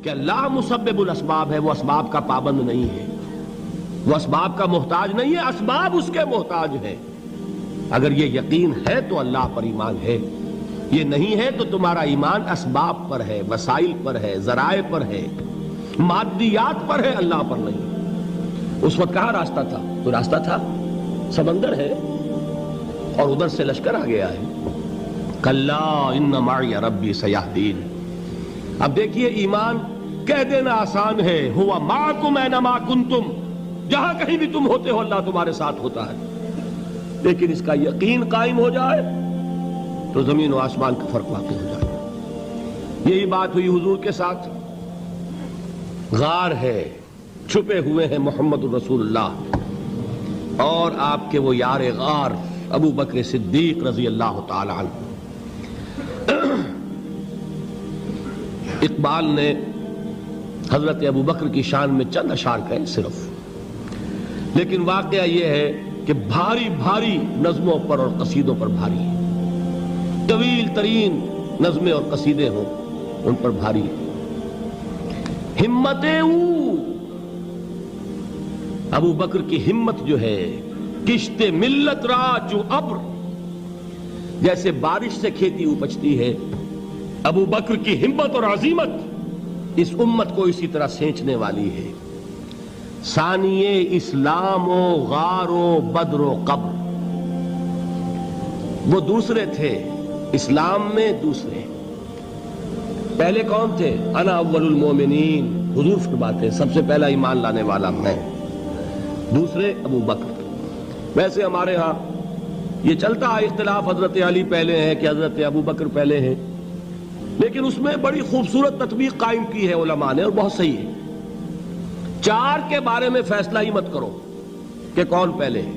کہ اللہ مسبب الاسباب ہے، وہ اسباب کا پابند نہیں ہے، وہ اسباب کا محتاج نہیں ہے، اسباب اس کے محتاج ہیں۔ اگر یہ یقین ہے تو اللہ پر ایمان ہے، یہ نہیں ہے تو تمہارا ایمان اسباب پر ہے، وسائل پر ہے، ذرائع پر ہے، مادیات پر ہے، اللہ پر نہیں۔ اس وقت کہاں راستہ تھا؟ تو راستہ تھا سمندر ہے، اور ادھر سے لشکر آ گیا ہے۔ کلا ان معی ربی سیہدین۔ اب دیکھیے ایمان کہہ دینا آسان ہے، ہوا معکم اینما کنتم، جہاں کہیں بھی تم ہوتے ہو اللہ تمہارے ساتھ ہوتا ہے، لیکن اس کا یقین قائم ہو جائے تو زمین و آسمان کا فرق واقع ہو جائے۔ یہی بات ہوئی حضور کے ساتھ۔ غار ہے، چھپے ہوئے ہیں محمد الرسول اللہ اور آپ کے وہ یار غار ابو بکر صدیق رضی اللہ تعالی عنہ۔ اقبال نے حضرت ابو بکر کی شان میں چند اشعار کہے صرف، لیکن واقعہ یہ ہے کہ بھاری بھاری نظموں پر اور قصیدوں پر بھاری ہے، طویل ترین نظمیں اور قصیدے ہوں ان پر بھاری ہے۔ ہمت ابو بکر کی ہمت جو ہے، کشت ملت را جو ابر، جیسے بارش سے کھیتی اپجتی ہے، ابو بکر کی ہمت اور عزیمت اس امت کو اسی طرح سینچنے والی ہے۔ ثانیے اسلام و غار و بدر و قبر، وہ دوسرے تھے اسلام میں، دوسرے پہلے کون تھے؟ انا اول المومنین، حضور فرماتے ہیں سب سے پہلا ایمان لانے والا میں، دوسرے ابو بکر۔ ویسے ہمارے ہاں یہ چلتا ہے اختلاف، حضرت علی پہلے ہیں کہ حضرت ابو بکر پہلے ہیں، لیکن اس میں بڑی خوبصورت تطبیق قائم کی ہے علماء نے، اور بہت صحیح ہے۔ چار کے بارے میں فیصلہ ہی مت کرو کہ کون پہلے ہے،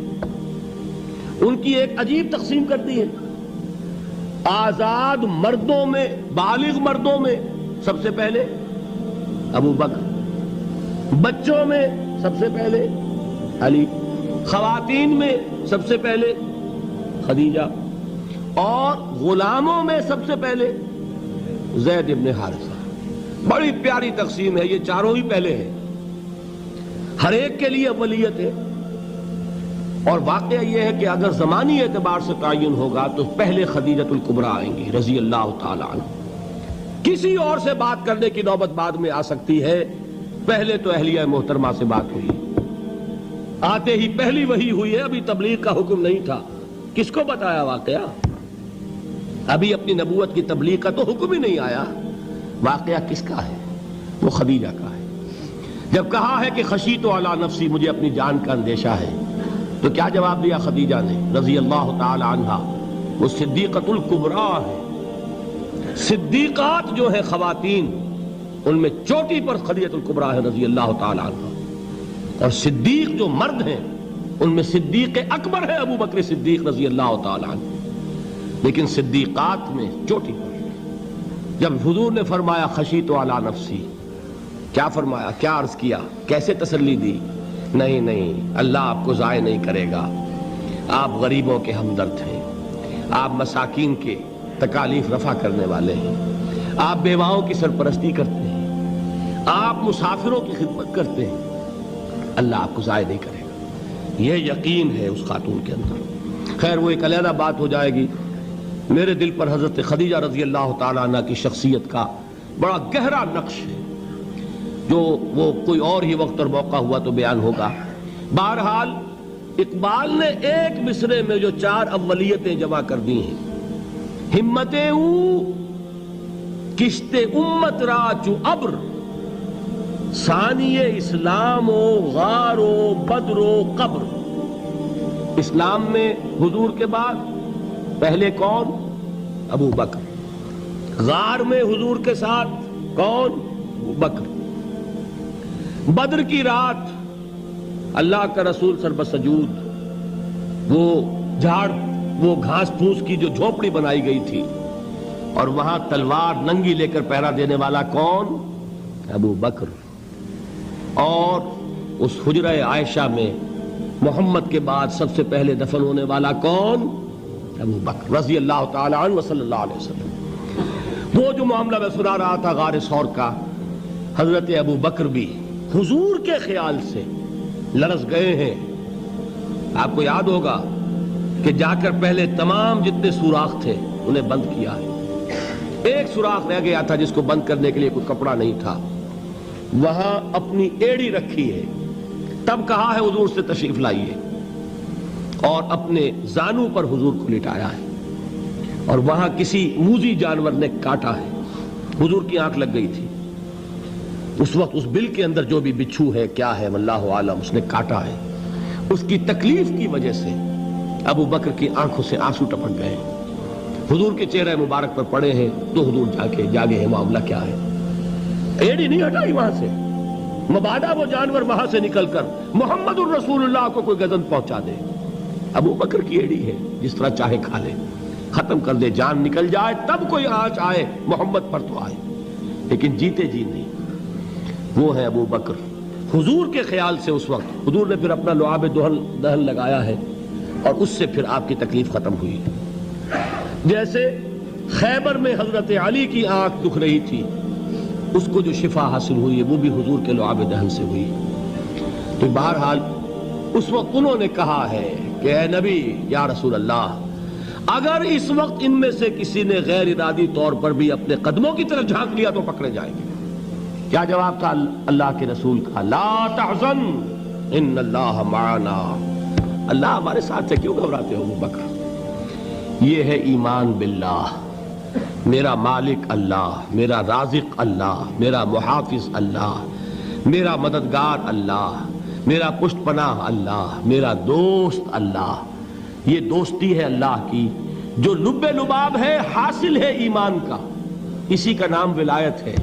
ان کی ایک عجیب تقسیم کر دی ہے۔ آزاد مردوں میں، بالغ مردوں میں سب سے پہلے ابو بکر، بچوں میں سب سے پہلے علی، خواتین میں سب سے پہلے خدیجہ، اور غلاموں میں سب سے پہلے زید ابن حارثہ۔ بڑی پیاری تقسیم ہے، یہ چاروں ہی پہلے ہیں، ہر ایک کے لیے اولیت ہے۔ اور واقعہ یہ ہے کہ اگر زمانی اعتبار سے تعین ہوگا تو پہلے خدیجۃ الکبریٰ آئیں گی رضی اللہ تعالی عنہ۔ کسی اور سے بات کرنے کی نوبت بعد میں آ سکتی ہے، پہلے تو اہلیہ محترمہ سے بات ہوئی، آتے ہی پہلی وحی ہوئی ہے، ابھی تبلیغ کا حکم نہیں تھا۔ کس کو بتایا واقعہ؟ ابھی اپنی نبوت کی تبلیغ کا تو حکم ہی نہیں آیا۔ واقعہ کس کا ہے؟ وہ خدیجہ کا ہے۔ جب کہا ہے کہ خشیت علی نفسی، مجھے اپنی جان کا اندیشہ ہے، تو کیا جواب دیا خدیجہ نے رضی اللہ تعالی عنہا؟ وہ صدیقۃ الکبریٰ ہے۔ صدیقات جو ہیں خواتین، ان میں چوٹی پر خدیجۃ الکبریٰ ہے رضی اللہ تعالی عنہا، اور صدیق جو مرد ہیں ان میں صدیق اکبر ہے ابو بکر صدیق رضی اللہ تعالی عنہ، لیکن صدیقات میں چوٹی پر۔ جب حضور نے فرمایا خشیت علی نفسی، کیا فرمایا؟ کیا عرض کیا؟ کیسے تسلی دی؟ نہیں، اللہ آپ کو ضائع نہیں کرے گا، آپ غریبوں کے ہمدرد ہیں، آپ مساکین کے تکالیف رفع کرنے والے ہیں، آپ بیواؤں کی سرپرستی کرتے ہیں، آپ مسافروں کی خدمت کرتے ہیں، اللہ آپ کو ضائع نہیں کرے گا۔ یہ یقین ہے اس خاتون کے اندر۔ خیر وہ ایک علیحدہ بات ہو جائے گی۔ میرے دل پر حضرت خدیجہ رضی اللہ تعالیٰ عنہ کی شخصیت کا بڑا گہرا نقش ہے، جو وہ کوئی اور ہی وقت اور موقع ہوا تو بیان ہوگا۔ بہرحال اقبال نے ایک مصرے میں جو چار اولیتیں جمع کر دی ہیں، ہمتیں کشت امت را چو ابر، ثانی اسلام و غار و بدر و قبر۔ اسلام میں حضور کے بعد پہلے کون؟ ابو بکر۔ غار میں حضور کے ساتھ کون؟ ابو بکر۔ بدر کی رات اللہ کا رسول سربسجود، وہ جھاڑ، وہ گھاس پھوس کی جو جھونپڑی بنائی گئی تھی، اور وہاں تلوار ننگی لے کر پہرا دینے والا کون؟ ابو بکر۔ اور اس حجرہ عائشہ میں محمد کے بعد سب سے پہلے دفن ہونے والا کون؟ ابو بکر رضی اللہ تعالی عنہ وصلی اللہ علیہ وسلم۔ وہ جو معاملہ میں سنا رہا تھا غار ثور کا، حضرت ابو بکر بھی حضور کے خیال سے لرز گئے ہیں. آپ کو یاد ہوگا کہ جا کر پہلے تمام جتنے سوراخ تھے انہیں بند کیا ہے. ایک سوراخ رہ گیا تھا جس کو بند کرنے کے لیے کوئی کپڑا نہیں تھا. وہاں اپنی ایڑی رکھی ہے. تب کہا ہے حضور سے تشریف لائیے, اور اپنے زانو پر حضور کو لٹایا ہے. اور وہاں کسی موذی جانور نے کاٹا ہے. حضور کی آنکھ لگ گئی تھی. اس وقت اس بل کے اندر جو بھی بچھو ہے کیا ہے واللہ عالم, اس نے کاٹا ہے. اس کی تکلیف کی وجہ سے ابو بکر کی آنکھوں سے آنسو ٹپک گئے. حضور کے چہرے مبارک پر پڑے ہیں تو حضور جاگے ہیں معاملہ کیا ہے. ایڑی نہیں ہٹائی وہاں سے, مبادا وہ جانور وہاں سے نکل کر محمد الرسول اللہ کو کوئی گزن پہنچا دے. ابو بکر کی ایڑی ہے, جس طرح چاہے کھا لے, ختم کر دے, جان نکل جائے تب کوئی آنچ آئے محمد پر تو آئے, لیکن جیتے جی نہیں. وہ ہے ابو بکر. حضور کے خیال سے اس وقت حضور نے پھر اپنا لعاب دہن لگایا ہے, اور اس سے پھر آپ کی تکلیف ختم ہوئی. جیسے خیبر میں حضرت علی کی آنکھ دکھ رہی تھی, اس کو جو شفا حاصل ہوئی ہے وہ بھی حضور کے لعاب دہن سے ہوئی. تو بہرحال اس وقت انہوں نے کہا ہے کہ اے نبی یا رسول اللہ, اگر اس وقت ان میں سے کسی نے غیر ارادی طور پر بھی اپنے قدموں کی طرف جھانک لیا تو پکڑے جائیں گے. کیا جواب تھا اللہ کے رسول کا؟ لا تحزن ان اللہ معنا, اللہ ہمارے ساتھ ہے, کیوں گھبراتے ہو ابو بکر. یہ ہے ایمان باللہ, میرا مالک اللہ, میرا رازق اللہ, میرا محافظ اللہ, میرا مددگار اللہ, میرا پشت پناہ اللہ, میرا دوست اللہ. یہ دوستی ہے اللہ کی جو لب لباب ہے, حاصل ہے ایمان کا. اسی کا نام ولایت ہے.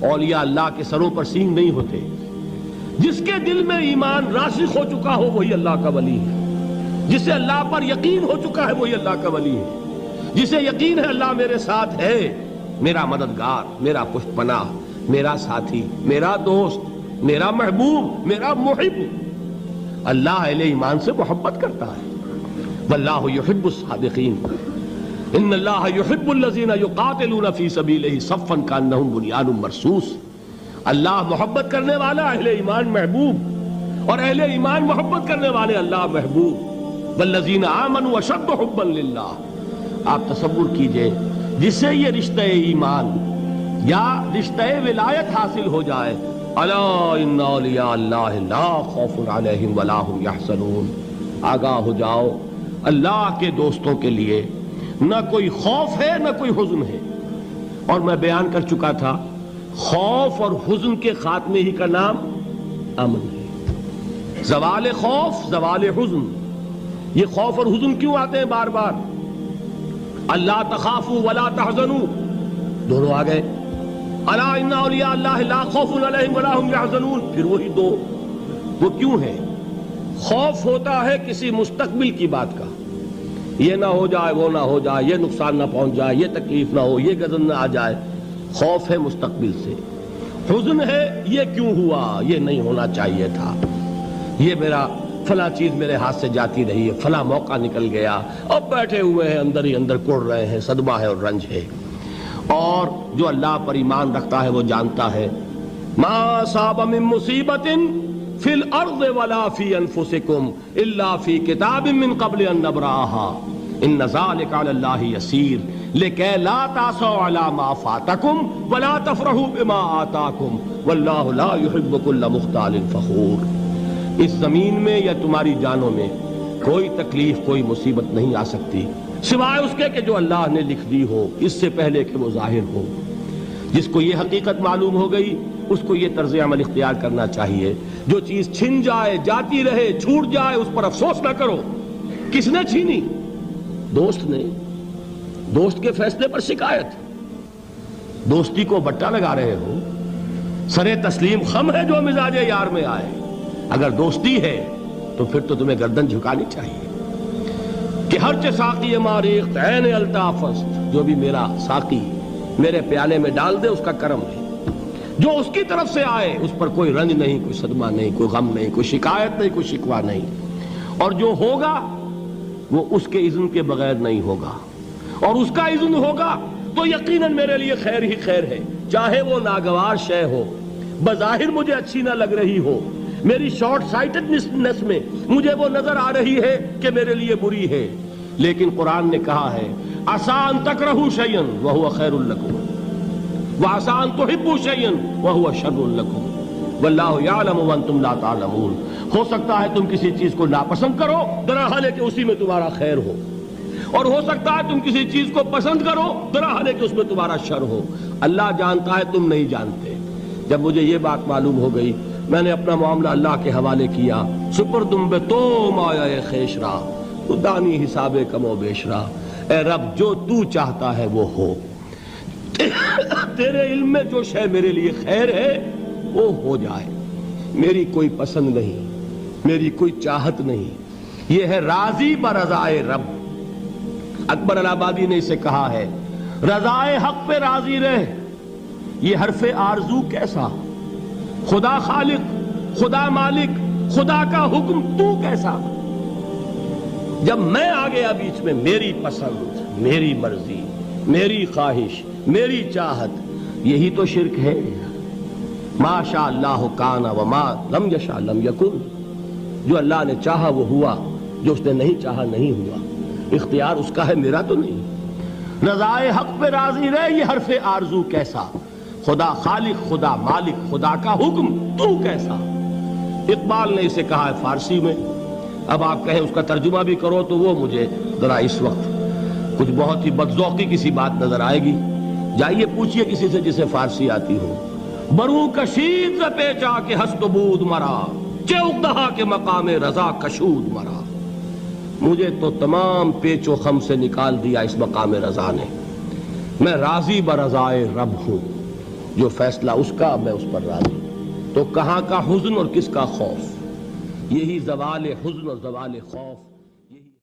اولیاء اللہ کے سروں پر سینگ نہیں ہوتے. جس کے دل میں ایمان راسخ ہو چکا ہو وہی اللہ کا ولی ہے. جسے اللہ پر یقین ہو چکا ہے وہی اللہ کا ولی ہے. جسے یقین ہے اللہ میرے ساتھ ہے, میرا مددگار, میرا پشت پناہ, میرا ساتھی, میرا دوست, میرا محبوب, میرا محب. اللہ اہل ایمان سے محبت کرتا ہے. واللہ یحب الصادقین, ان اللہ یحب الذین یقاتلون فی سبیلہ صفا کانہم بنیان مرصوص. اللہ محبت کرنے والا, اہل ایمان محبوب, اور اہل ایمان محبت کرنے والے اللہ محبوب. والذین آمنوا اشد حبا للہ. آپ تصور کیجئے جسے یہ رشتہ ایمان یا رشتہ ولایت حاصل ہو جائے, الا ان اولیاء اللہ لا خوف علیہم ولا هم یحزنون. آگاہ ہو جاؤ, اللہ کے دوستوں کے لیے نہ کوئی خوف ہے نہ کوئی حزن ہے. اور میں بیان کر چکا تھا, خوف اور حزن کے خاتمے ہی کا نام امن ہے. زوال خوف, زوال حزن. یہ خوف اور حزن کیوں آتے ہیں بار بار؟ اللہ تخافوا ولا تحزنوا, دونوں آ گئے. الا ان اولیاء اللہ لا خوف علیہم ولا هم یحزنون, پھر وہی دو. وہ کیوں ہے؟ خوف ہوتا ہے کسی مستقبل کی بات کا, یہ نہ ہو جائے, وہ نہ ہو جائے, یہ نقصان نہ پہنچ جائے, یہ تکلیف نہ ہو, یہ غضب نہ آ جائے. خوف ہے مستقبل سے. حزن ہے یہ کیوں ہوا, یہ نہیں ہونا چاہیے تھا, یہ میرا فلاں چیز میرے ہاتھ سے جاتی رہی ہے, فلاں موقع نکل گیا, اب بیٹھے ہوئے ہیں اندر ہی اندر کڑ رہے ہیں, صدمہ ہے اور رنج ہے. اور جو اللہ پر ایمان رکھتا ہے وہ جانتا ہے ما اصاب من مصیبت فی الارض ولا فی انفسکم الا فی کتاب من قبل ان نبرأها ان ذلک علی اللہ یسیر لکی لا تعصوا علی ما فاتکم ولا تفرحوا بما آتاکم واللہ لا یحب کل مختال فخور. اس زمین میں یا تمہاری جانوں میں کوئی تکلیف, کوئی مصیبت نہیں آ سکتی سوائے اس کے کہ جو اللہ نے لکھ دی ہو, اس سے پہلے کہ وہ ظاہر ہو. جس کو یہ حقیقت معلوم ہو گئی اس کو یہ طرز عمل اختیار کرنا چاہیے. جو چیز چھن جائے, جاتی رہے, چھوٹ جائے, اس پر افسوس نہ کرو. کس نے چھینی؟ دوست نے. دوست کے فیصلے پر شکایت. دوستی کو بٹا لگا رہے ہو, سرے تسلیم خم ہے جو مزاج یار میں آئے. اگر دوستی ہے تو پھر تو تمہیں گردن جھکانی چاہیے کہ ہر چہ ساقی ماریخت عین الطافست, جو بھی میرا ساقی میرے پیالے میں ڈال دے اس کا کرم ہے. جو اس کی طرف سے آئے اس پر کوئی رنج نہیں, کوئی صدمہ نہیں, کوئی غم نہیں, کوئی شکایت نہیں, کوئی شکوہ نہیں. اور جو ہوگا وہ اس کے اذن کے بغیر نہیں ہوگا, اور اس کا اذن ہوگا تو یقیناً میرے لیے خیر ہی خیر ہے, چاہے وہ ناگوار شے ہو, بظاہر مجھے اچھی نہ لگ رہی ہو، میری شارٹ سائٹڈنس میں مجھے وہ نظر آ رہی ہے کہ میرے لیے بری ہے، لیکن قرآن نے کہا ہے عَسَىٰ أَن تَكْرَهُوا شَيْئًا وَهُوَ خَيْرٌ لَكُمْ وَعَسَىٰ أَن تُحِبُّوا شَيْئًا وَهُوَ شَرٌّ لَكُمْ وَاللَّهُ يَعْلَمُ وَأَنْتُمْ لَا تَعْلَمُونَ۔ ہو سکتا ہے تم کسی چیز کو ناپسند کرو درحال کہ اسی میں تمہارا خیر ہو، اور ہو سکتا ہے تم کسی چیز کو پسند کرو درحال کہ اس میں تمہارا شر ہو۔ اللہ جانتا ہے، تم نہیں جانتے۔ جب مجھے یہ بات معلوم ہو گئی، میں نے اپنا معاملہ اللہ کے حوالے کیا۔ سپردم بے تو مایا خیش را تو دانی حساب کم و بیش را۔ اے رب، جو تو چاہتا ہے وہ ہو، تیرے علم میں جو شے میرے لیے خیر ہے وہ ہو جائے، میری کوئی پسند نہیں، میری کوئی چاہت نہیں، یہ ہے راضی برضائے رب۔ اکبر الہٰبادی نے اسے کہا ہے رضائے حق پہ راضی رہ، یہ حرف آرزو کیسا، خدا خالق، خدا مالک، خدا کا حکم تو کیسا۔ جب میں آ گیا بیچ میں، میری پسند، میری مرضی، میری خواہش، میری چاہت، یہی تو شرک ہے۔ ما شاء اللہ کان وما لم یشاء لم یکن، جو اللہ نے چاہا وہ ہوا، جو اس نے نہیں چاہا نہیں ہوا، اختیار اس کا ہے، میرا تو نہیں۔ رضائے حق پہ راضی رہے، یہ حرف آرزو کیسا، خدا خالق، خدا مالک، خدا کا حکم تو کیسا۔ اقبال نے اسے کہا ہے فارسی میں، اب آپ کہیں اس کا ترجمہ بھی کرو تو وہ مجھے ذرا اس وقت کچھ بہت ہی بدذوقی کسی بات نظر آئے گی۔ جائیے پوچھئے کسی سے جسے فارسی آتی ہو۔ برو کشید ز پیچا کے ہست و بود مرا، چے اقدہا کے مقام رضا کشود مرا۔ مجھے تو تمام پیچ و خم سے نکال دیا اس مقام رضا نے، میں راضی برضائے رب ہوں، جو فیصلہ اس کا میں اس پر راضی۔ تو کہاں کا حزن اور کس کا خوف، یہی زوال حزن اور زوال خوف